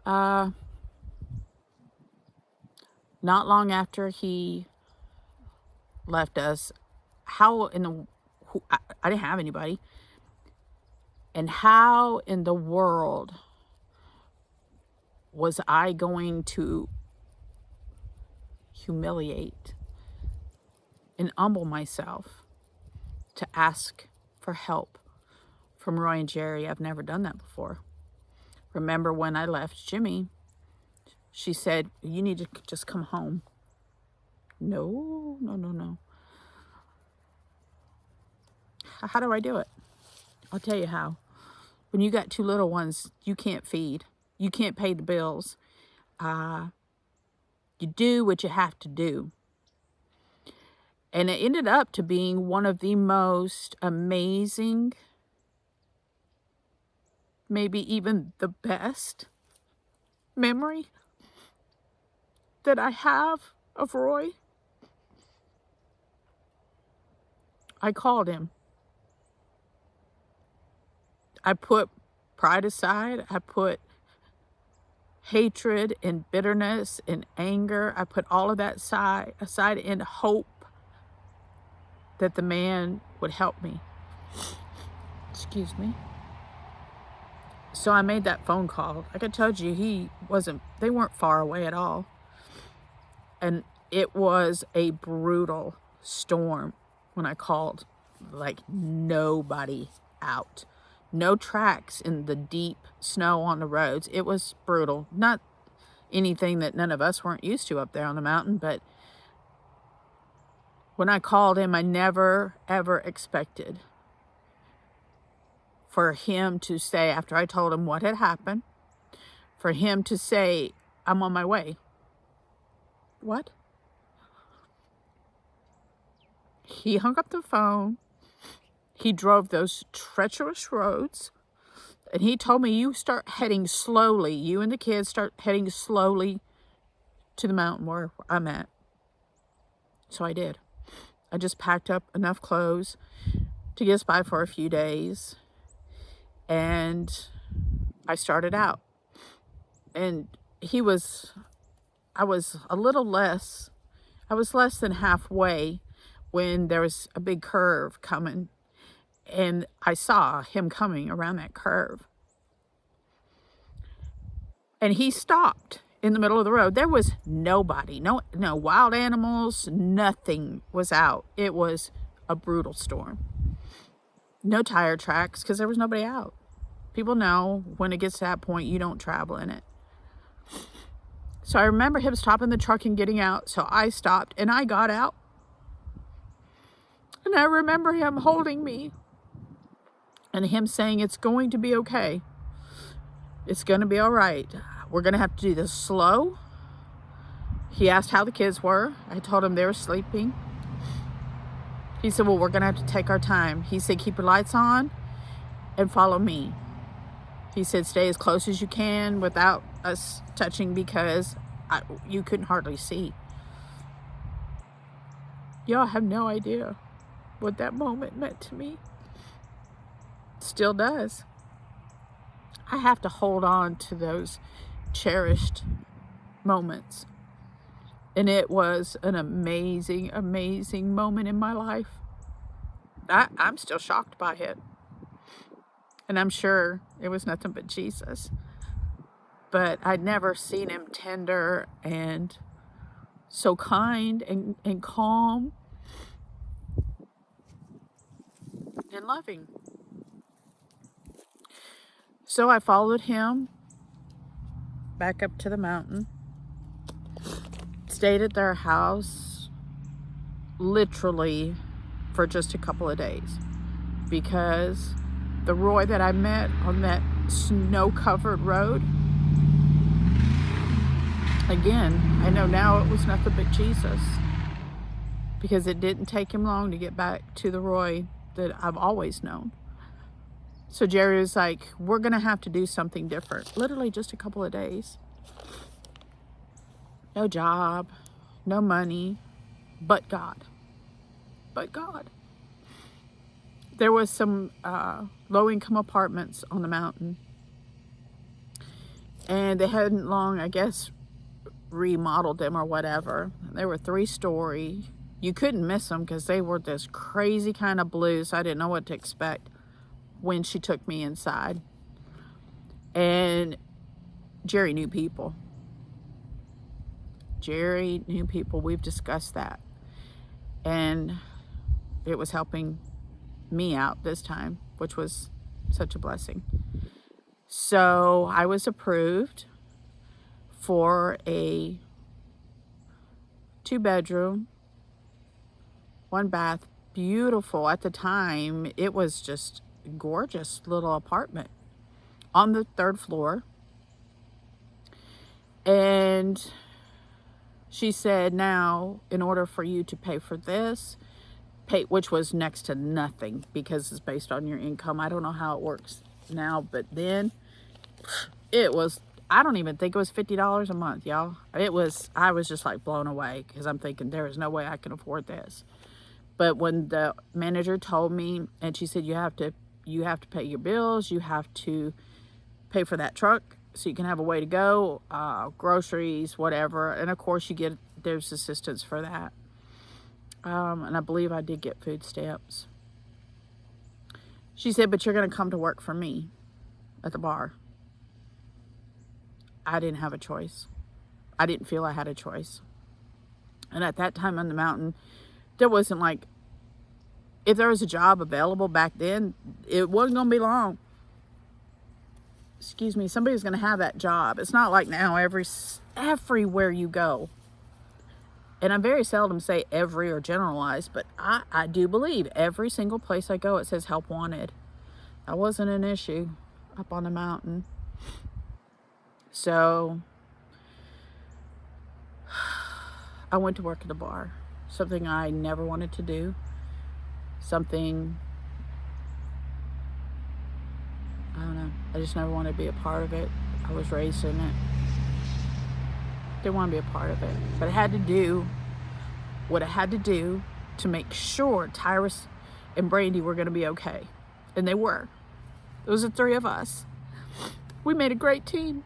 Not long after he left us, how in the... I didn't have anybody. And how in the world was I going to humiliate and humble myself to ask for help from Roy and Jerry? I've never done that before. Remember when I left Jimmy, she said, you need to just come home. No, no, no, no. How do I do it? I'll tell you how. When you got 2 little ones, you can't feed. You can't pay the bills. You do what you have to do. And it ended up to being one of the most amazing, maybe even the best memory that I have of Roy. I called him. I put pride aside. I put hatred and bitterness and anger. I put all of that aside in hope that the man would help me. Excuse me. So I made that phone call. Like I told you, they weren't far away at all. And it was a brutal storm when I called. Like, nobody out. No tracks in the deep snow on the roads. It was brutal. Not anything that none of us weren't used to up there on the mountain, but when I called him, I never, ever expected for him to say, after I told him what had happened, for him to say, I'm on my way. What? He hung up the phone. He drove those treacherous roads, and he told me, you start heading slowly. You and the kids start heading slowly to the mountain where I'm at. So I did. I just packed up enough clothes to get us by for a few days, and I started out. And I was less than halfway when there was a big curve coming. And I saw him coming around that curve. And he stopped in the middle of the road. There was nobody, no wild animals, nothing was out. It was a brutal storm. No tire tracks because there was nobody out. People know when it gets to that point, you don't travel in it. So I remember him stopping the truck and getting out. So I stopped and I got out. And I remember him holding me and him saying, it's going to be okay. It's going to be all right. We're going to have to do this slow. He asked how the kids were. I told him they were sleeping. He said, well, we're going to have to take our time. He said, keep your lights on and follow me. He said, stay as close as you can without us touching because you couldn't hardly see. Y'all have no idea what that moment meant to me. Still does. I have to hold on to those cherished moments. And it was an amazing, amazing moment in my life. I'm still shocked by it. And I'm sure it was nothing but Jesus. But I'd never seen him tender and so kind and calm and loving. So I followed him back up to the mountain, stayed at their house literally for just a couple of days because the Roy that I met on that snow-covered road. Again, I know now it was nothing but Jesus, because it didn't take him long to get back to the Roy that I've always known. So Jerry was like, we're going to have to do something different. Literally just a couple of days. No job, no money, but God. But God. There was some low-income apartments on the mountain. And they hadn't long, I guess, remodeled them or whatever. They were 3-story. You couldn't miss them because they were this crazy kind of blue, so I didn't know what to expect when she took me inside. And Jerry knew people. Jerry knew people. We've discussed that. And it was helping me out this time, which was such a blessing. So I was approved for a 2-bedroom, 1-bath, beautiful. At the time, it was just gorgeous little apartment on the 3rd floor. And she said, now, in order for you to pay for this, which was next to nothing because it's based on your income. I don't know how it works now, but then it was, I don't even think it was $50 a month, y'all. I was just like blown away because I'm thinking there is no way I can afford this. But when the manager told me, and she said, you have to pay your bills, you have to pay for that truck so you can have a way to go, groceries, whatever. And of course there's assistance for that. And I believe I did get food stamps. She said, but you're going to come to work for me at the bar. I didn't have a choice. I didn't feel I had a choice. And at that time on the mountain, there wasn't like, if there was a job available back then, it wasn't going to be long. Excuse me, somebody's going to have that job. It's not like now everywhere you go. And I very seldom say every or generalize, but I do believe every single place I go, it says help wanted. That wasn't an issue up on the mountain. So I went to work at the bar. Something I never wanted to do. Something, I don't know. I just never wanted to be a part of it. I was raised in it. Didn't want to be a part of it. But I had to do what I had to do to make sure Tyrus and Brandy were going to be okay. And they were. It was the 3 of us. We made a great team.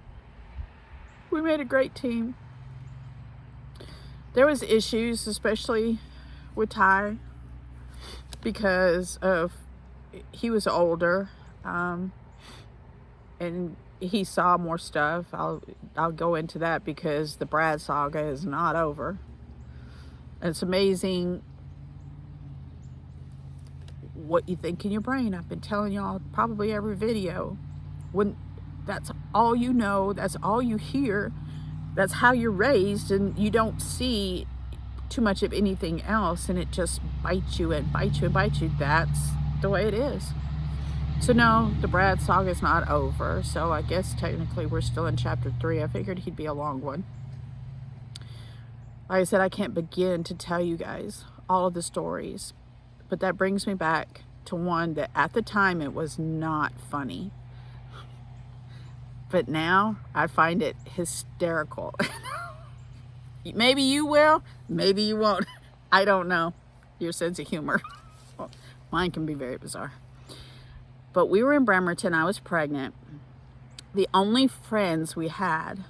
We made a great team. There was issues, especially with Ty, because of he was older, and he saw more stuff. I'll go into that because the Brad saga is not over. And it's amazing what you think in your brain. I've been telling y'all probably every video. When that's all you know, that's all you hear, that's how you're raised, and you don't see too much of anything else, and it just bites you and bites you and bites you. That's the way it is. So no, the Brad saga is not over. So I guess technically we're still in chapter 3. I figured he'd be a long one. Like I said, I can't begin to tell you guys all of the stories, but that brings me back to one that at the time it was not funny. But now I find it hysterical. Maybe you will, maybe you won't. I don't know. Your sense of humor. Well, mine can be very bizarre. But we were in Bremerton. I was pregnant. The only friends we had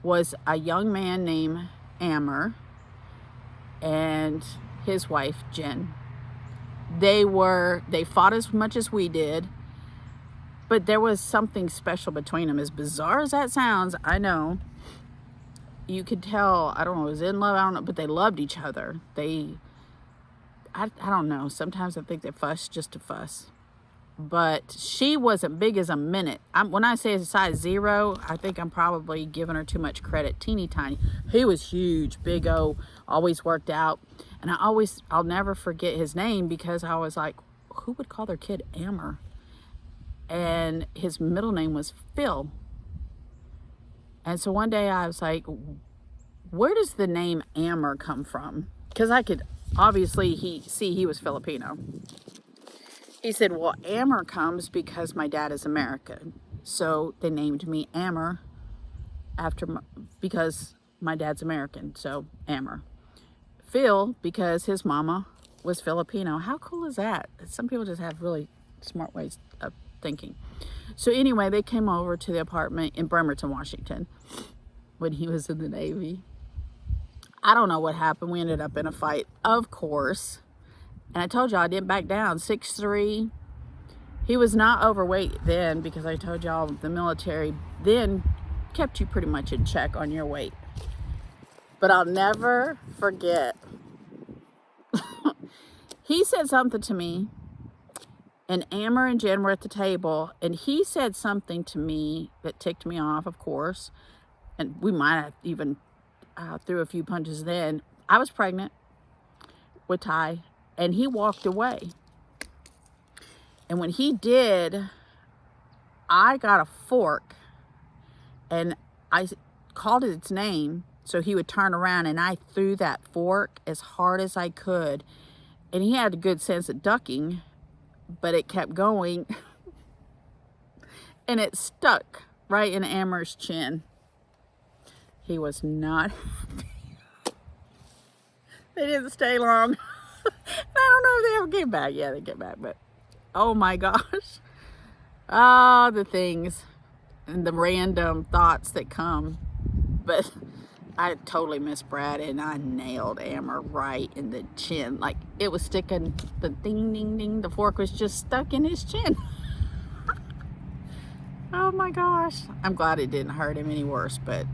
was a young man named Amber and his wife, Jen. They fought as much as we did, but there was something special between them. As bizarre as that sounds, I know. You could tell, I don't know, it was in love, I don't know, but they loved each other. I don't know, sometimes I think they fuss just to fuss. But she wasn't big as a minute. When I say a size 0, I think I'm probably giving her too much credit. Teeny tiny. He was huge, big O, always worked out. And I'll never forget his name because I was like, who would call their kid Amber? and his middle name was Phil. And so one day I was like, where does the name AMER come from? Because I could obviously he was Filipino. He said, well, AMER comes because my dad is American. So they named me AMER because my dad's American. So AMER. Phil because his mama was Filipino. How cool is that? Some people just have really smart ways of thinking. So anyway, they came over to the apartment in Bremerton, Washington when he was in the Navy. I don't know what happened. We ended up in a fight, of course. And I told y'all I didn't back down. 6'3". He was not overweight then, because I told y'all the military then kept you pretty much in check on your weight. But I'll never forget. He said something to me, and Amber and Jen were at the table, and he said something to me that ticked me off, of course. And we might have even threw a few punches then. I was pregnant with Ty, and he walked away. And when he did, I got a fork, and I called it its name so he would turn around, and I threw that fork as hard as I could. And he had a good sense of ducking, but it kept going, and it stuck right in Amber's chin. He was not happy. They didn't stay long. I don't know if they ever came back. Yeah, they came back, but oh my gosh. Ah, the things and the random thoughts that come. But I totally missed Brad, and I nailed Amber right in the chin. Like, it was sticking, the ding, ding, ding. The fork was just stuck in his chin. Oh my gosh. I'm glad it didn't hurt him any worse, but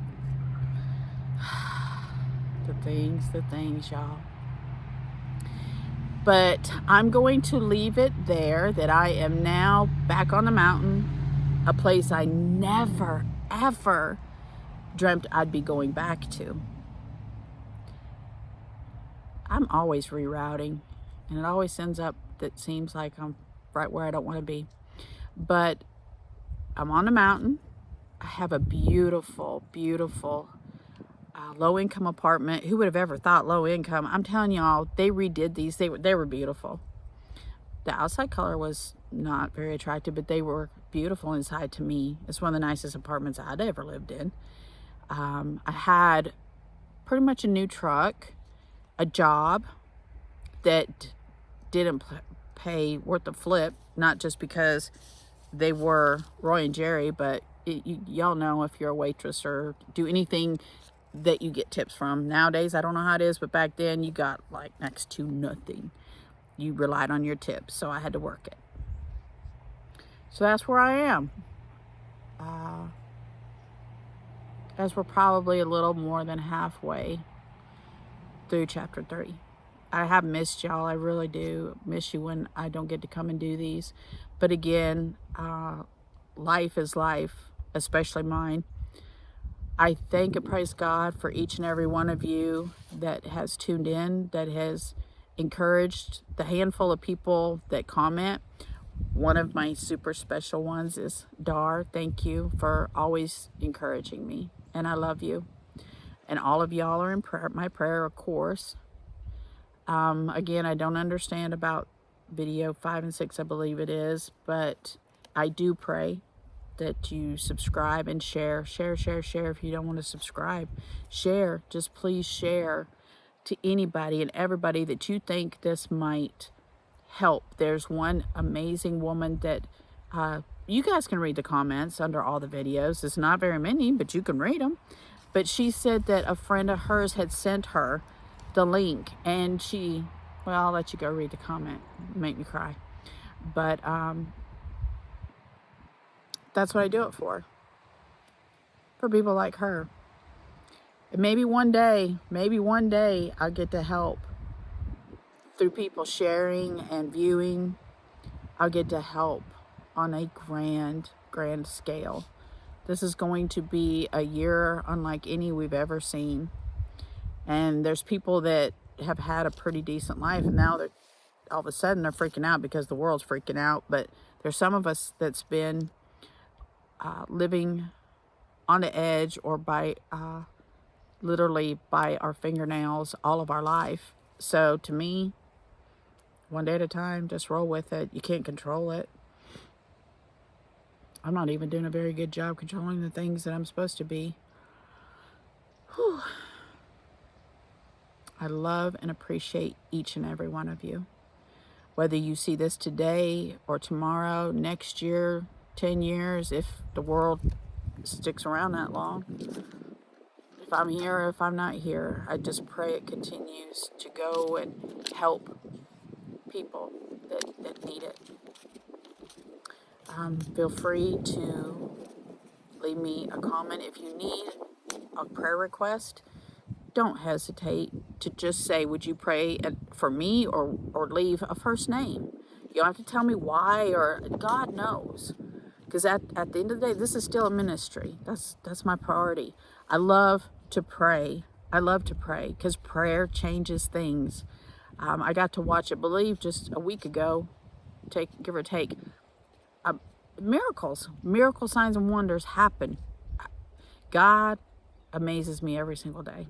the things, y'all. But I'm going to leave it there, that I am now back on the mountain, a place I never, ever dreamt I'd be going back to. I'm always rerouting, and it always ends up that seems like I'm right where I don't want to be. But I'm on the mountain. I have a beautiful, beautiful low-income apartment. Who would have ever thought low income? I'm telling y'all, they redid these. They were beautiful. The outside color was not very attractive, but they were beautiful inside to me. It's one of the nicest apartments I'd ever lived in. I had pretty much a new truck, a job that didn't pay worth the flip, not just because they were Roy and Jerry, but y'all know if you're a waitress or do anything that you get tips from. Nowadays, I don't know how it is, but back then you got like next to nothing. You relied on your tips, so I had to work it. So that's where I am. As we're probably a little more than halfway through chapter 3. I have missed y'all. I really do miss you when I don't get to come and do these. But again, life is life, especially mine. I thank and praise God for each and every one of you that has tuned in, that has encouraged the handful of people that comment. One of my super special ones is Dar. Thank you for always encouraging me, and I love you. And all of y'all are in prayer, my prayer, of course. Again, I don't understand about video 5 and 6, I believe it is, but I do pray that you subscribe and share. If you don't want to subscribe, share. Just please share to anybody and everybody that you think this might help. There's one amazing woman that you guys can read the comments under all the videos. It's not very many, but you can read them. But she said that a friend of hers had sent her the link, and well, I'll let you go read the comment. Make me cry. But that's what I do it for people like her. And maybe one day I'll get to help through people sharing and viewing. I'll get to help on a grand scale. This is going to be a year unlike any we've ever seen. And there's people that have had a pretty decent life, and now they're all of a sudden they're freaking out because the world's freaking out. But there's some of us that's been living on the edge or by literally by our fingernails all of our life. So to me, one day at a time, just roll with it. You can't control it. I'm not even doing a very good job controlling the things that I'm supposed to be. Whew. I love and appreciate each and every one of you. Whether you see this today or tomorrow, next year, 10 years, if the world sticks around that long, if I'm here or if I'm not here, I just pray it continues to go and help people that need it. Feel free to leave me a comment if you need a prayer request. Don't hesitate to just say, would you pray for me, or leave a first name. You don't have to tell me why, or God knows. Because at the end of the day, this is still a ministry. That's my priority. I love to pray. I love to pray because prayer changes things. I got to watch it, believe, just a week ago, give or take. Miracles, signs, and wonders happen. God amazes me every single day.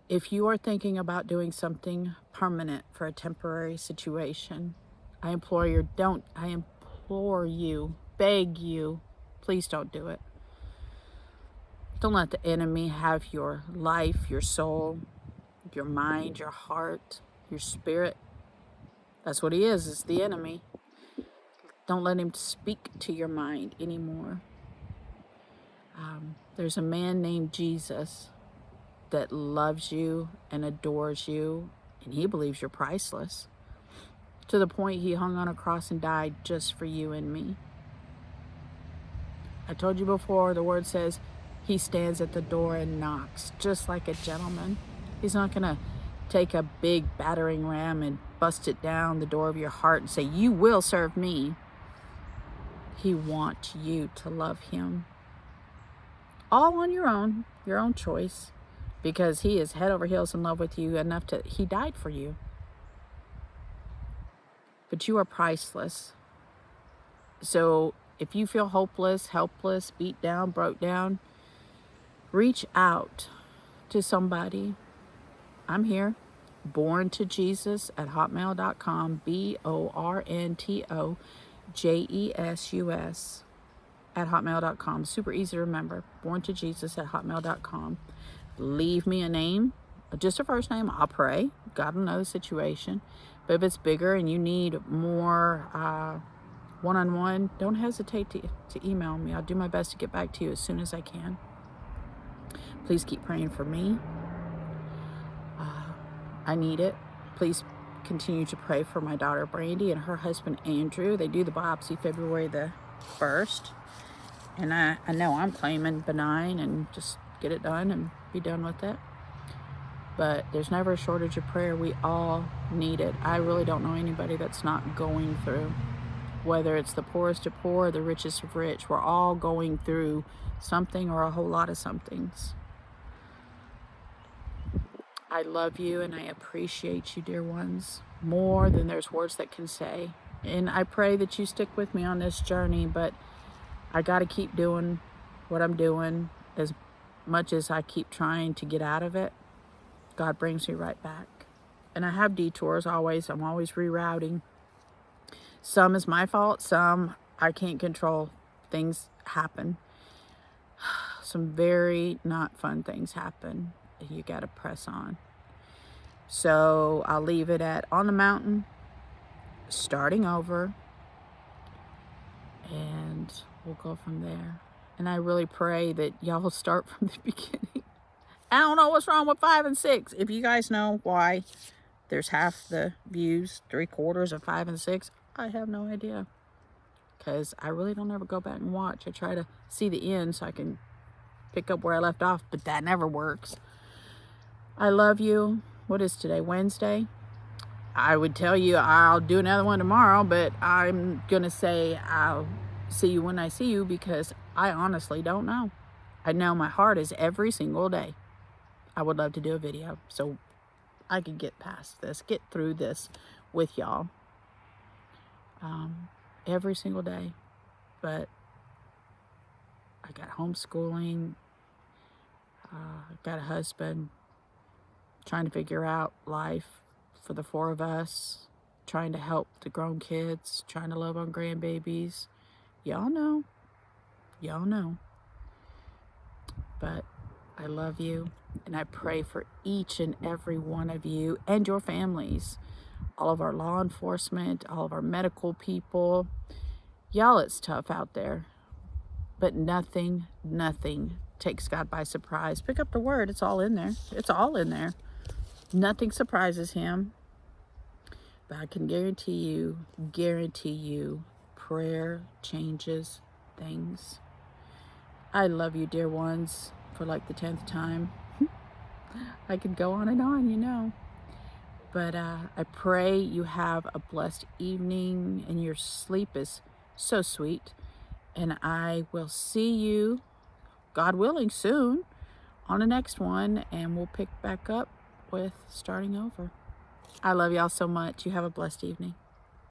If you are thinking about doing something permanent for a temporary situation, I implore you, beg you, please don't do it. Don't let the enemy have your life, your soul, your mind, your heart, your spirit. That's what he is. It's the enemy. Don't let him speak to your mind anymore. There's a man named Jesus that loves you and adores you, and he believes you're priceless, to the point he hung on a cross and died just for you and me. I told you before, the word says he stands at the door and knocks, just like a gentleman. He's not going to take a big battering ram and bust it down the door of your heart and say, you will serve me. He wants you to love him. All on your own choice, because he is head over heels in love with you enough he died for you. But you are priceless. So if you feel hopeless, helpless, beat down, broke down, reach out to somebody. I'm here. borntojesus@hotmail.com. BORNTOJESUS @hotmail.com. Super easy to remember. borntojesus@hotmail.com. Leave me a name, just a first name. I'll pray. God will know the situation. But if it's bigger and you need more one-on-one, don't hesitate to email me. I'll do my best to get back to you as soon as I can. Please keep praying for me. I need it. Please continue to pray for my daughter Brandy and her husband Andrew. They do the biopsy February the 1st. And I know I'm claiming benign and just get it done and be done with it. But there's never a shortage of prayer. We all need it. I really don't know anybody that's not going through. Whether it's the poorest of poor or the richest of rich, we're all going through something or a whole lot of somethings. I love you and I appreciate you, dear ones, more than there's words that can say. And I pray that you stick with me on this journey, but I got to keep doing what I'm doing. As much as I keep trying to get out of it, God brings me right back. And I have detours always. I'm always rerouting. Some is my fault. Some I can't control. Things happen. Some very not fun things happen. You got to press on. So I'll leave it at on the mountain, starting over, and we'll go from there. And I really pray that y'all will start from the beginning. I don't know what's wrong with 5 and 6. If you guys know why there's half the views, 3/4 of 5 and 6, I have no idea. Because I really don't ever go back and watch. I try to see the end so I can pick up where I left off, but that never works. I love you. What is today? Wednesday? I would tell you I'll do another one tomorrow, but I'm going to say I'll see you when I see you, because I honestly don't know. I know my heart is every single day. I would love to do a video. So I could get past this, get through this with y'all every single day. But I got homeschooling, got a husband, trying to figure out life for the 4 of us, trying to help the grown kids, trying to love on grandbabies. Y'all know. Y'all know. But I love you, and I pray for each and every one of you and your families, all of our law enforcement, all of our medical people. Y'all, it's tough out there, but nothing takes God by surprise. Pick up the word. It's all in there. It's all in there. Nothing surprises him. But I can guarantee you, prayer changes things. I love you, dear ones, for like the 10th time. I could go on and on, you know. But I pray you have a blessed evening and your sleep is so sweet. And I will see you, God willing, soon on the next one. And we'll pick back up with starting over. I love y'all so much. You have a blessed evening.